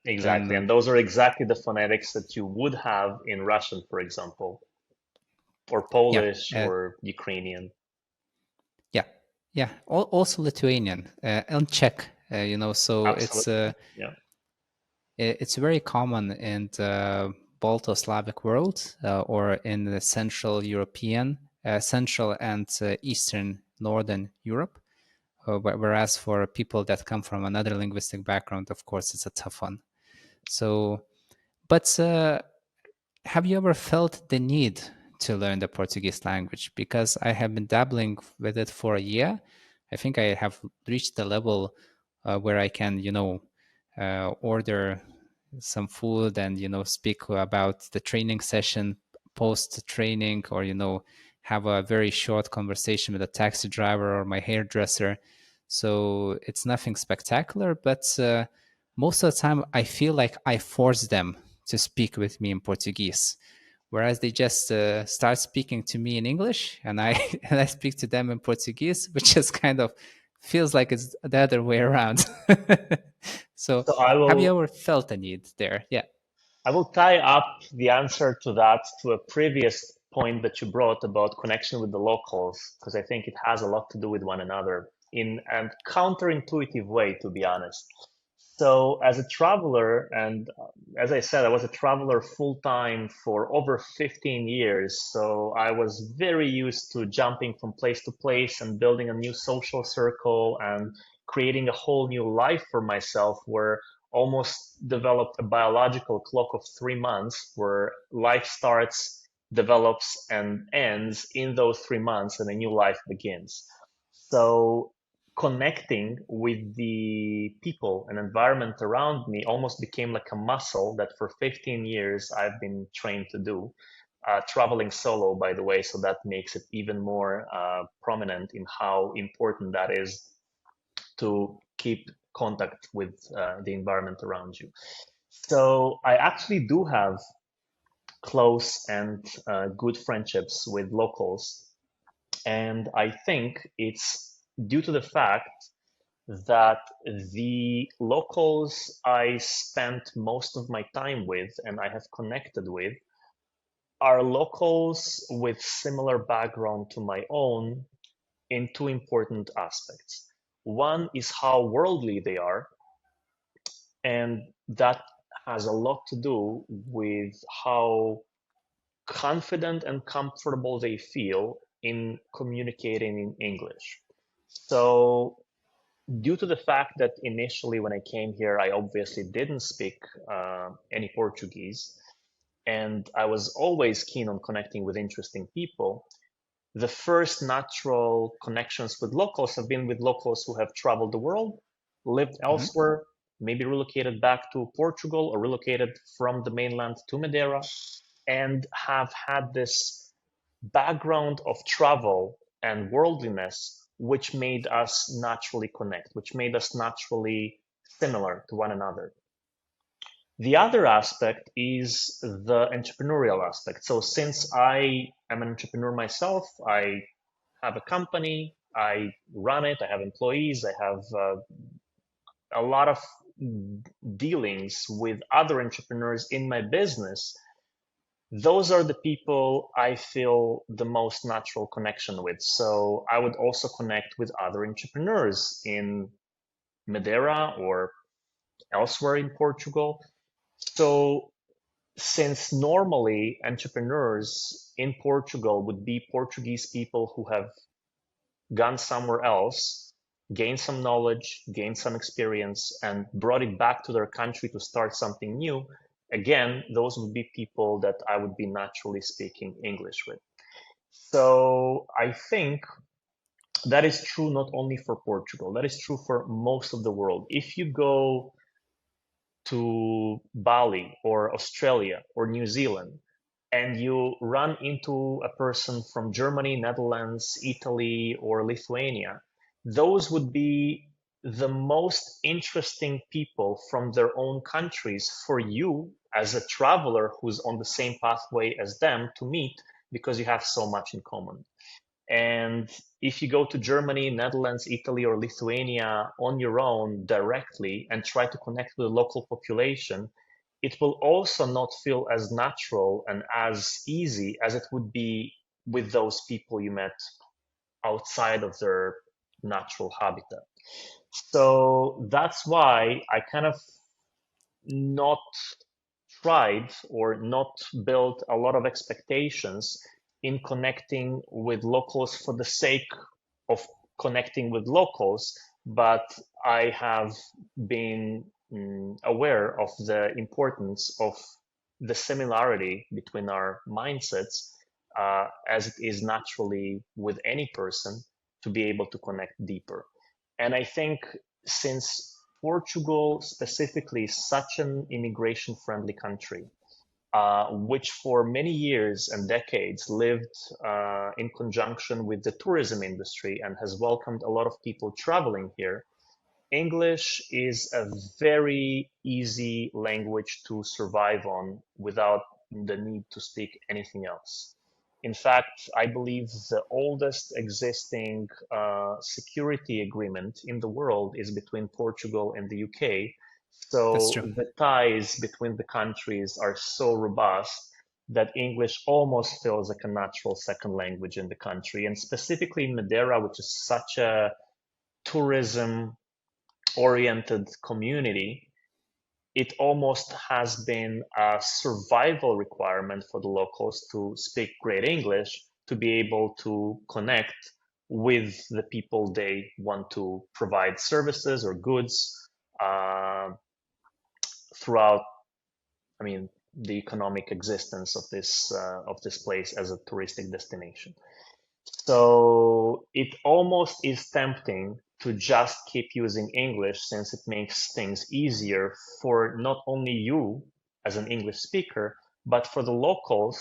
Exactly. and And those are exactly the phonetics that you would have in Russian, for example, or yeah, Polish or Ukrainian. yeah, yeah. Also Lithuanian and Czech. So Absolutely. Yeah. it's very common in the Balto-Slavic world or in the Central European, Central and Eastern Northern Europe. Whereas for people that come from another linguistic background, of course, it's a tough one. So, but have you ever felt the need to learn the Portuguese language? Because I have been dabbling with it for a year. I think I have reached the level where I can, order some food and, speak about the training session post training, or, have a very short conversation with a taxi driver or my hairdresser. So it's nothing spectacular, but most of the time I feel like I force them to speak with me in Portuguese, whereas they just start speaking to me in English, and I and I speak to them in Portuguese, which just kind of feels like it's the other way around. So, So I have you will ever felt a need there? Yeah. I will tie up the answer to that to a previous point that you brought about connection with the locals, because I think it has a lot to do with one another in a counterintuitive way, to be honest. So, as a traveler, and as I said, I was a traveler full time for over 15 years. So, I was very used to jumping from place to place and building a new social circle and creating a whole new life for myself where almost developed a biological clock of 3 months where life starts, develops, and ends in those 3 months, and a new life begins. So connecting with the people and environment around me almost became like a muscle that for 15 years I've been trained to do. Traveling solo, by the way, so that makes it even more prominent in how important that is to keep contact with the environment around you. So I actually do have close and good friendships with locals. And I think it's due to the fact that the locals I spent most of my time with and I have connected with are locals with similar background to my own in two important aspects. One is how worldly they are, and that has a lot to do with how confident and comfortable they feel in communicating in English. So, due to the fact that initially when I came here, I obviously didn't speak any Portuguese, and I was always keen on connecting with interesting people, the first natural connections with locals have been with locals who have traveled the world, lived Mhm. elsewhere, maybe relocated back to Portugal or relocated from the mainland to Madeira, and have had this background of travel and worldliness which made us naturally connect, which made us naturally similar to one another. The other aspect is the entrepreneurial aspect. So since I am an entrepreneur myself, I have a company, I run it, I have employees, I have a lot of dealings with other entrepreneurs in my business. Those are the people I feel the most natural connection with. So I would also connect with other entrepreneurs in Madeira or elsewhere in Portugal. So since normally entrepreneurs in Portugal would be Portuguese people who have gone somewhere else, gained some knowledge, gained some experience, and brought it back to their country to start something new, again, those would be people that I would be naturally speaking English with. So I think that is true not only for Portugal, that is true for most of the world. If you go to Bali or Australia or New Zealand, and you run into a person from Germany, Netherlands, Italy, or Lithuania, those would be the most interesting people from their own countries for you as a traveler who's on the same pathway as them to meet because you have so much in common. And if you go to Germany, Netherlands, Italy, or Lithuania on your own directly and try to connect with the local population, it will also not feel as natural and as easy as it would be with those people you met outside of their natural habitat. So that's why I kind of not tried or not built a lot of expectations in connecting with locals for the sake of connecting with locals, but I have been aware of the importance of the similarity between our mindsets, as it is naturally with any person to be able to connect deeper. And I think since Portugal specifically is such an immigration friendly country, which for many years and decades lived in conjunction with the tourism industry and has welcomed a lot of people traveling here, English is a very easy language to survive on without the need to speak anything else. In fact, I believe the oldest existing security agreement in the world is between Portugal and the UK. That's So true. the ties between the countries are so robust that English almost feels like a natural second language in the country. And specifically in Madeira, which is such a tourism oriented community, it almost has been a survival requirement for the locals to speak great English to be able to connect with the people they want to provide services or goods uh, throughout, I mean, the economic existence of this place as a touristic destination. So it almost is tempting to just keep using English since it makes things easier for not only you as an English speaker, but for the locals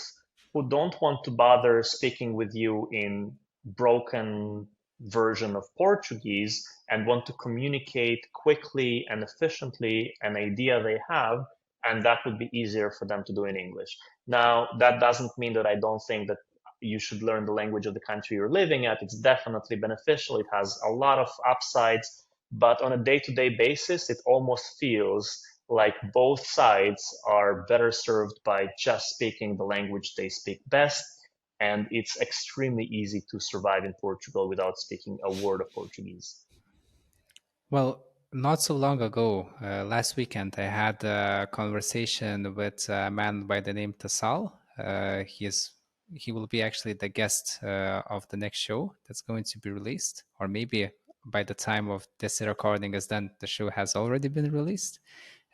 who don't want to bother speaking with you in broken version of Portuguese and want to communicate quickly and efficiently an idea they have, and that would be easier for them to do in English. Now, that doesn't mean that I don't think that you should learn the language of the country you're living at. It's definitely beneficial. It has a lot of upsides, but on a day-to-day basis, it almost feels like both sides are better served by just speaking the language they speak best. And it's extremely easy to survive in Portugal without speaking a word of Portuguese. Well, not so long ago, last weekend, I had a conversation with a man by the name Tassal. He will be actually the guest of the next show that's going to be released, or maybe by the time of this recording is done, the show has already been released.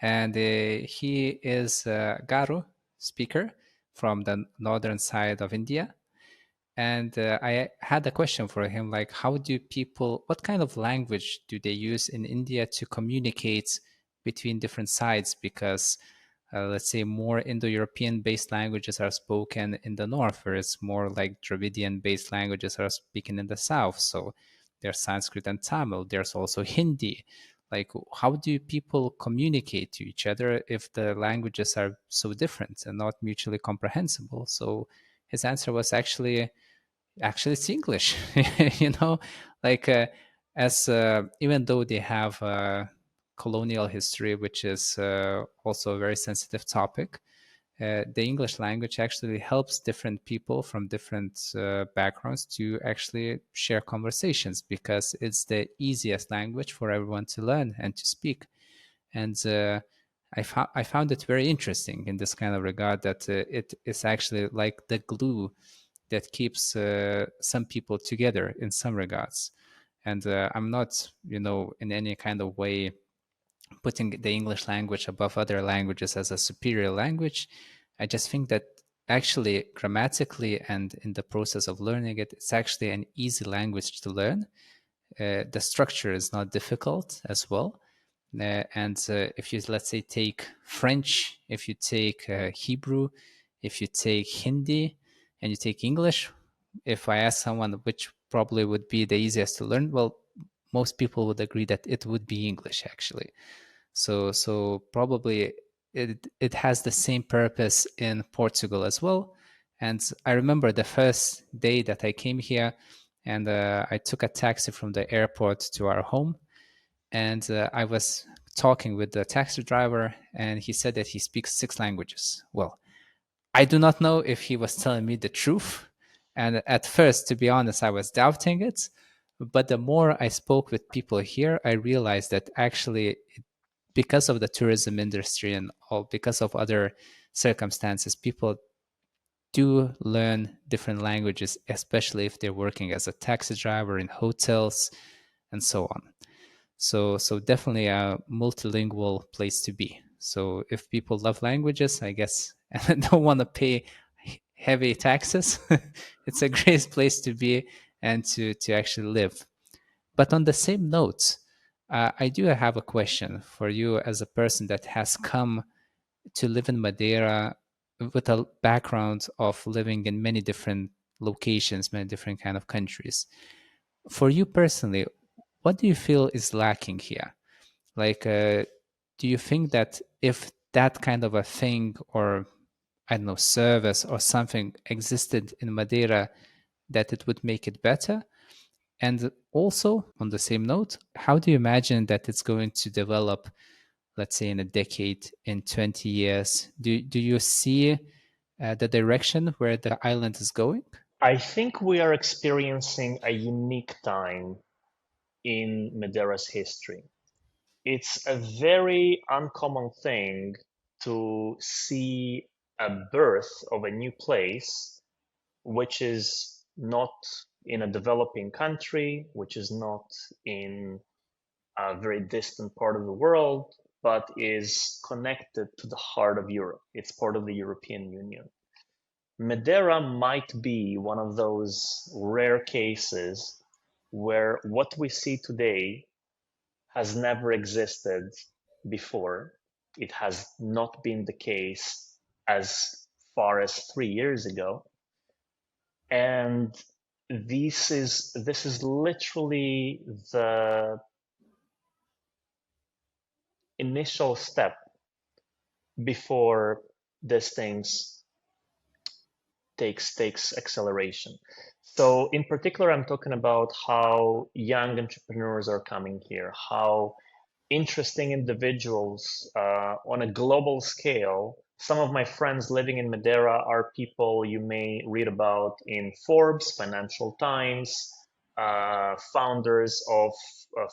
And he is a Garo speaker from the northern side of India. And I had a question for him, like, how do people, what kind of language do they use in India to communicate between different sides? Because let's say more Indo-European based languages are spoken in the north, whereas more like Dravidian based languages are spoken in the south. So there's Sanskrit and Tamil, there's also Hindi. Like, how do people communicate to each other if the languages are so different and not mutually comprehensible? So his answer was actually it's English. you know, like as even though they have colonial history, which is also a very sensitive topic, the English language actually helps different people from different backgrounds to actually share conversations because it's the easiest language for everyone to learn and to speak. And I found it very interesting in this kind of regard that it is actually like the glue that keeps some people together in some regards. And I'm not, in any kind of way putting the English language above other languages as a superior language. I just think that actually grammatically and in the process of learning it, it's actually an easy language to learn. The structure is not difficult as well. And if you, let's say, take French, if you take Hebrew, if you take Hindi, and you take English, if I ask someone which probably would be the easiest to learn, well, most people would agree that it would be English actually. So probably it has the same purpose in Portugal as well. And I remember the first day that I came here, and I took a taxi from the airport to our home, and I was talking with the taxi driver, and he said that he speaks 6 languages. Well, I do not know if he was telling me the truth. And at first, to be honest, I was doubting it. But the more I spoke with people here, I realized that actually, because of the tourism industry and all, because of other circumstances, people do learn different languages, especially if they're working as a taxi driver in hotels and so on. So definitely a multilingual place to be. So if people love languages, I guess, and don't want to pay heavy taxes, it's a great place to be and to actually live. But on the same note, I do have a question for you as a person that has come to live in Madeira with a background of living in many different locations, many different kind of countries. For you personally, what do you feel is lacking here? Like, do you think that if that kind of a thing, or I don't know, service or something existed in Madeira, that it would make it better? And also, on the same note, how do you imagine that it's going to develop, let's say, in a decade, in 20 years? Do you see the direction where the island is going? I think we are experiencing a unique time in Madeira's history. It's a very uncommon thing to see a birth of a new place, which is not in a developing country, which is not in a very distant part of the world, but is connected to the heart of Europe. It's part of the European Union. Madeira might be one of those rare cases where what we see today has never existed before. It has not been the case as far as 3 years ago. And this is literally the initial step before these things takes acceleration. So in particular, I'm talking about how young entrepreneurs are coming here, how interesting individuals on a global scale. Some of my friends living in Madeira are people you may read about in Forbes, Financial Times, founders of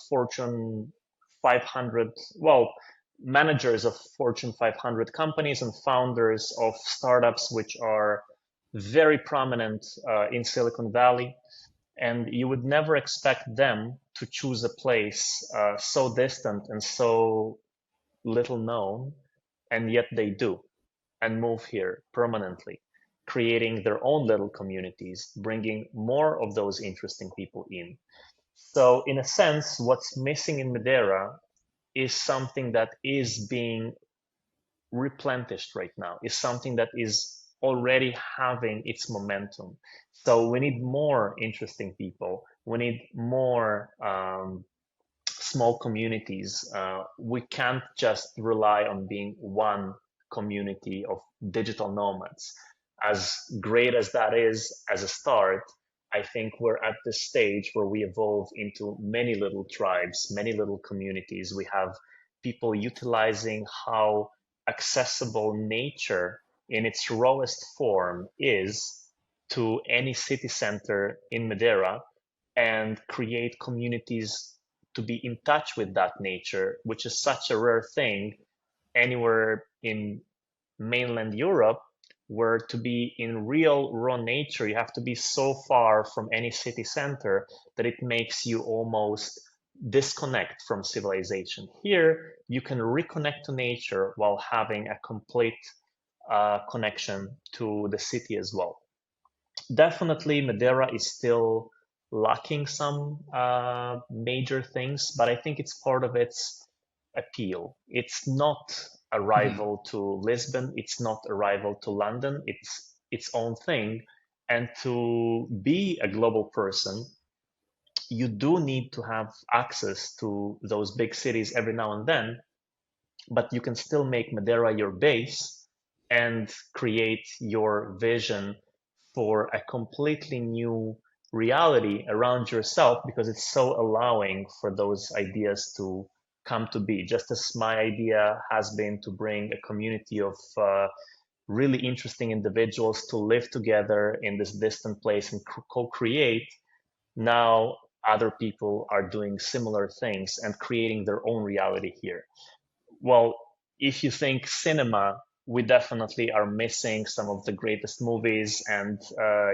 Fortune 500, well, managers of Fortune 500 companies and founders of startups which are very prominent in Silicon Valley. And you would never expect them to choose a place so distant and so little known, and yet they do and move here permanently, creating their own little communities, bringing more of those interesting people in. So, in a sense, what's missing in Madeira is something that is being replenished right now, is something that is already having its momentum. So we need more interesting people. We need more small communities. We can't just rely on being one community of digital nomads. As great as that is as a start, I think we're at the stage where we evolve into many little tribes, many little communities. We have people utilizing how accessible nature in its rawest form is to any city center in Madeira and create communities to be in touch with that nature, which is such a rare thing anywhere in mainland Europe, where to be in real raw nature, you have to be so far from any city center that it makes you almost disconnect from civilization. Here, you can reconnect to nature while having a complete connection to the city as well. Definitely, Madeira is still lacking some major things, but I think it's part of its appeal. It's not a Mhm. rival to Lisbon, it's not a rival to London, it's its own thing. And to be a global person, you do need to have access to those big cities every now and then, but you can still make Madeira your base and create your vision for a completely new reality around yourself because it's so allowing for those ideas to come to be. Just as my idea has been to bring a community of really interesting individuals to live together in this distant place and co-create, now other people are doing similar things and creating their own reality here. Well, if you think cinema, we definitely are missing some of the greatest movies, and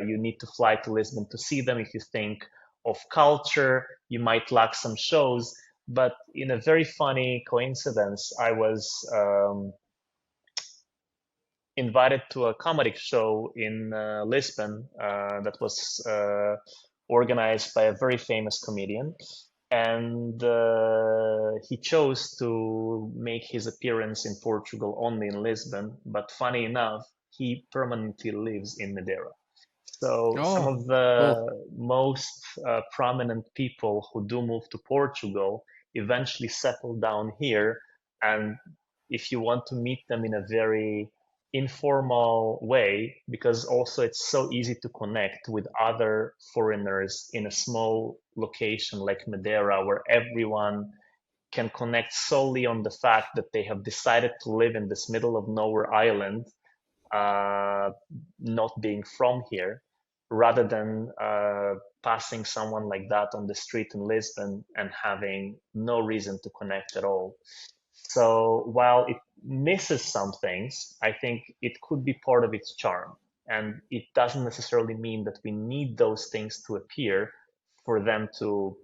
you need to fly to Lisbon to see them. If you think of culture, you might lack some shows. But in a very funny coincidence, I was invited to a comedy show in Lisbon that was organized by a very famous comedian. And he chose to make his appearance in Portugal only in Lisbon. But funny enough, he permanently lives in Madeira. So some Oh, of cool. the most prominent people who do move to Portugal eventually settle down here. And if you want to meet them in a very informal way, because also it's so easy to connect with other foreigners in a small location like Madeira, where everyone can connect solely on the fact that they have decided to live in this middle of nowhere island, uh, not being from here, rather than passing someone like that on the street in Lisbon and having no reason to connect at all. So while it misses some things, I think it could be part of its charm. And it doesn't necessarily mean that we need those things to appear for them to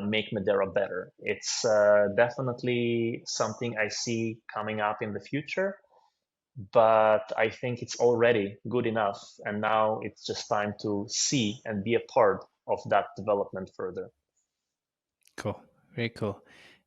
make Madeira better. It's definitely something I see coming up in the future, but I think it's already good enough. And now it's just time to see and be a part of that development further. Cool. Very cool.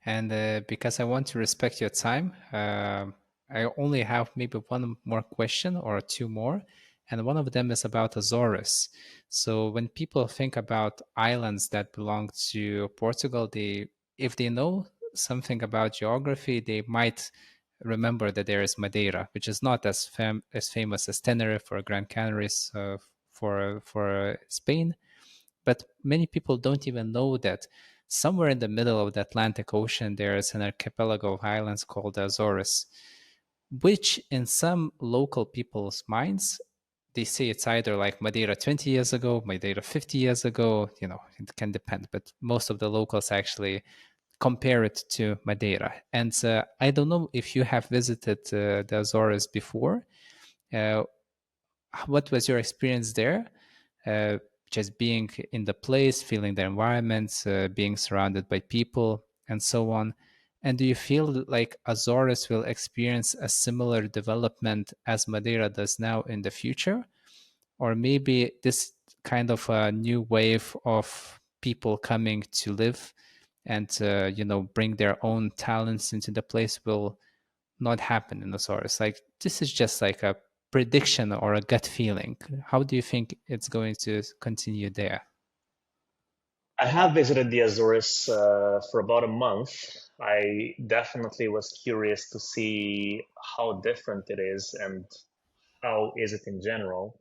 And because I want to respect your time, I only have maybe one more question or two more. And one of them is about Azores. So when people think about islands that belong to Portugal, if they know something about geography, they might remember that there is Madeira, which is not as famous as Tenerife or Gran Canaries for Spain. But many people don't even know that somewhere in the middle of the Atlantic Ocean, there is an archipelago of islands called the Azores, which in some local people's minds, they say it's either like Madeira 20 years ago, Madeira 50 years ago, it can depend, but most of the locals actually compare it to Madeira. And I don't know if you have visited the Azores before. Uh, what was your experience there? Uh, just being in the place, feeling the environment, being surrounded by people, and so on. And do you feel like Azores will experience a similar development as Madeira does now in the future? Or maybe this kind of a new wave of people coming to live and bring their own talents into the place will not happen in Azores? Like this is just like a prediction or a gut feeling? How do you think it's going to continue there? I have visited the Azores for about a month. I definitely was curious to see how different it is and how is it in general.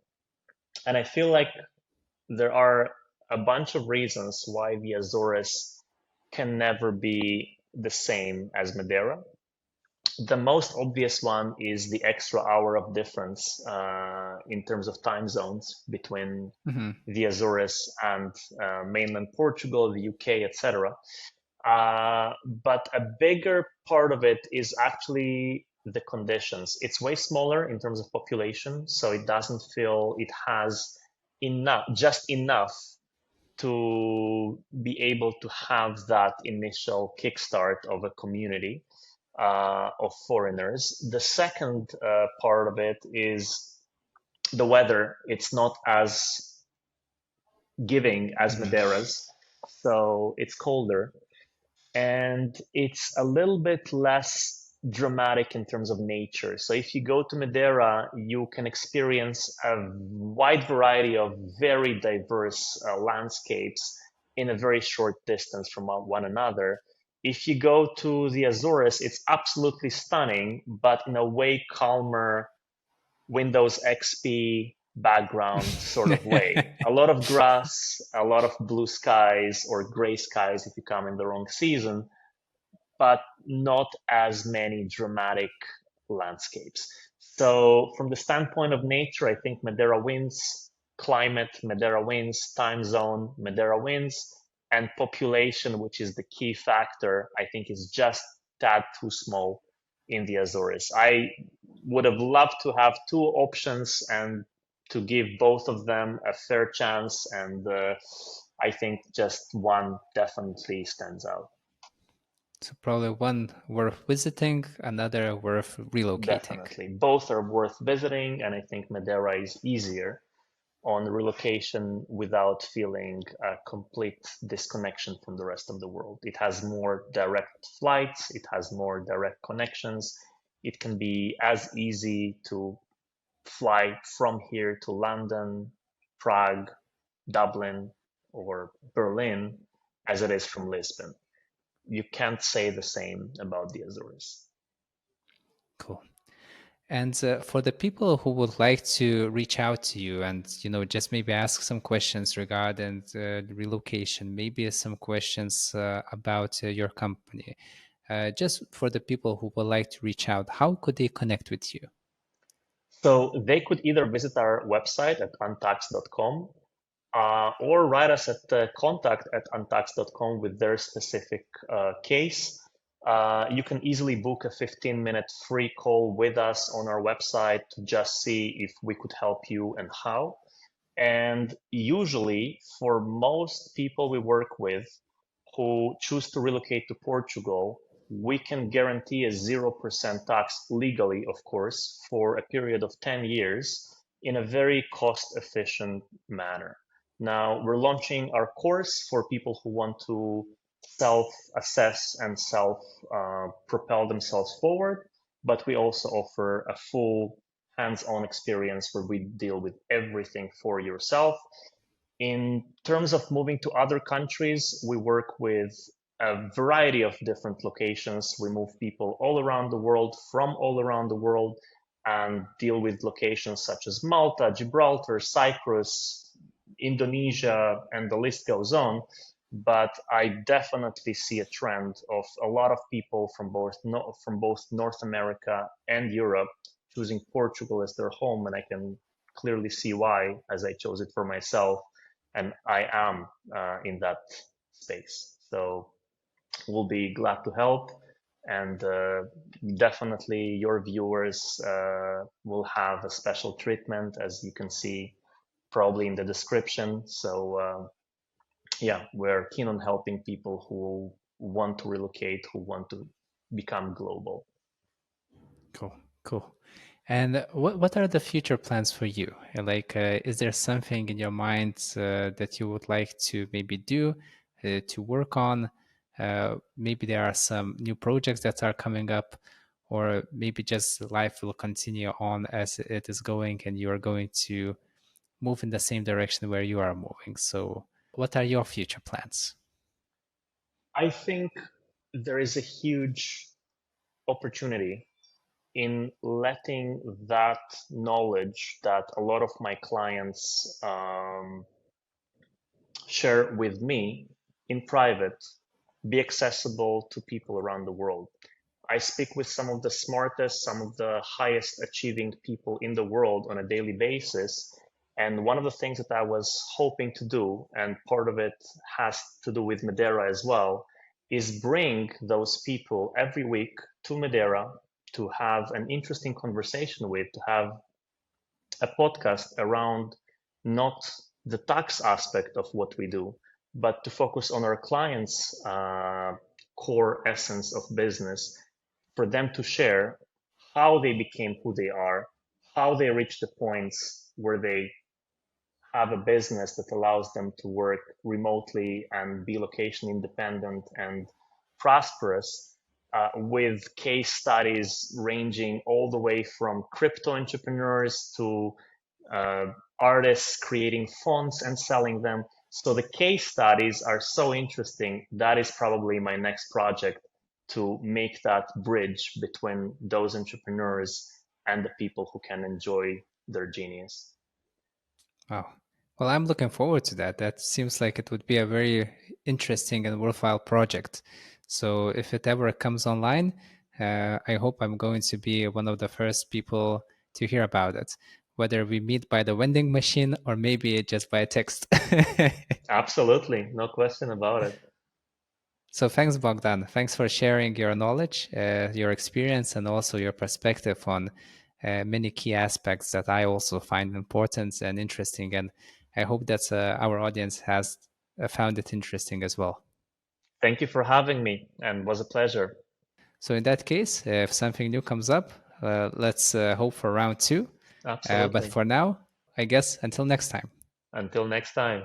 And I feel like there are a bunch of reasons why the Azores can never be the same as Madeira. The most obvious one is the extra hour of difference in terms of time zones between Hmm. the Azores and mainland Portugal, the UK, etc. But a bigger part of it is actually the conditions. It's way smaller in terms of population, so it doesn't feel it has enough, just enough to be able to have that initial kickstart of a community of foreigners. The second part of it is the weather. It's not as giving as Hmm. Madeira's, so it's colder and it's a little bit less dramatic in terms of nature. So if you go to Madeira, you can experience a wide variety of very diverse landscapes in a very short distance from one another. If you go to the Azores, it's absolutely stunning, but in a way calmer Windows XP background sort of way. A lot of grass, a lot of blue skies or gray skies if you come in the wrong season, but not as many dramatic landscapes. So, from the standpoint of nature, I think Madeira wins, climate, Madeira wins, time zone, Madeira wins, and population, which is the key factor, I think is just that too small in the Azores. I would have loved to have two options and to give both of them a fair chance, and I think just one definitely stands out. So probably one worth visiting, another worth relocating. Definitely. Both are worth visiting, and I think Madeira is easier on relocation without feeling a complete disconnection from the rest of the world. It has more direct flights, it has more direct connections. It can be as easy to fly from here to London, Prague, Dublin, or Berlin as it is from Lisbon. You can't say the same about the Azores. Cool. And for the people who would like to reach out to you and just maybe ask some questions regarding relocation, maybe some questions about your company, just for the people who would like to reach out, how could they connect with you? So they could either visit our website at untax.com or write us at contact at untax.com with their specific case. You can easily book a 15-minute free call with us on our website to just see if we could help you and how. And usually, for most people we work with who choose to relocate to Portugal, we can guarantee a 0% tax legally, of course, for a period of 10 years in a very cost efficient manner. Now, we're launching our course for people who want to self assess and self propel themselves forward, but we also offer a full hands-on experience where we deal with everything for yourself. In terms of moving to other countries, we work with a variety of different locations. We move people all around the world, from all around the world, and deal with locations such as Malta, Gibraltar, Cyprus, Indonesia, and the list goes on. But I definitely see a trend of a lot of people from both North America and Europe choosing Portugal as their home, and I can clearly see why, as I chose it for myself, and I am in that space. So we'll be glad to help, and definitely your viewers will have a special treatment, as you can see probably in the description. So yeah, we're keen on helping people who want to relocate, who want to become global. Cool, cool. And what are the future plans for you? Like, is there something in your mind that you would like to maybe do, to work on? Maybe there are some new projects that are coming up, or maybe just life will continue on as it is going and you are going to move in the same direction where you are moving. So, what are your future plans? I think there is a huge opportunity in letting that knowledge that a lot of my clients share with me in private be accessible to people around the world. I speak with some of the smartest, some of the highest achieving people in the world on a daily basis. And one of the things that I was hoping to do, and part of it has to do with Madeira as well, is bring those people every week to Madeira to have an interesting conversation with, to have a podcast around not the tax aspect of what we do, but to focus on our clients' core essence of business, for them to share how they became who they are, how they reached the points where they have a business that allows them to work remotely and be location independent and prosperous, with case studies ranging all the way from crypto entrepreneurs to uh, artists creating fonts and selling them. So the case studies are so interesting. That is probably my next project, to make that bridge between those entrepreneurs and the people who can enjoy their genius. Wow. Well, I'm looking forward to that. That seems like it would be a very interesting and worthwhile project. So if it ever comes online, I hope I'm going to be one of the first people to hear about it, whether we meet by the vending machine or maybe just by text. Absolutely, no question about it. So thanks, Bogdan. Thanks for sharing your knowledge, your experience, and also your perspective on many key aspects that I also find important and interesting. And I hope that our audience has found it interesting as well. Thank you for having me, and was a pleasure. So in that case, if something new comes up, let's hope for round two. But Absolutely. for now, I guess until next time. Until next time.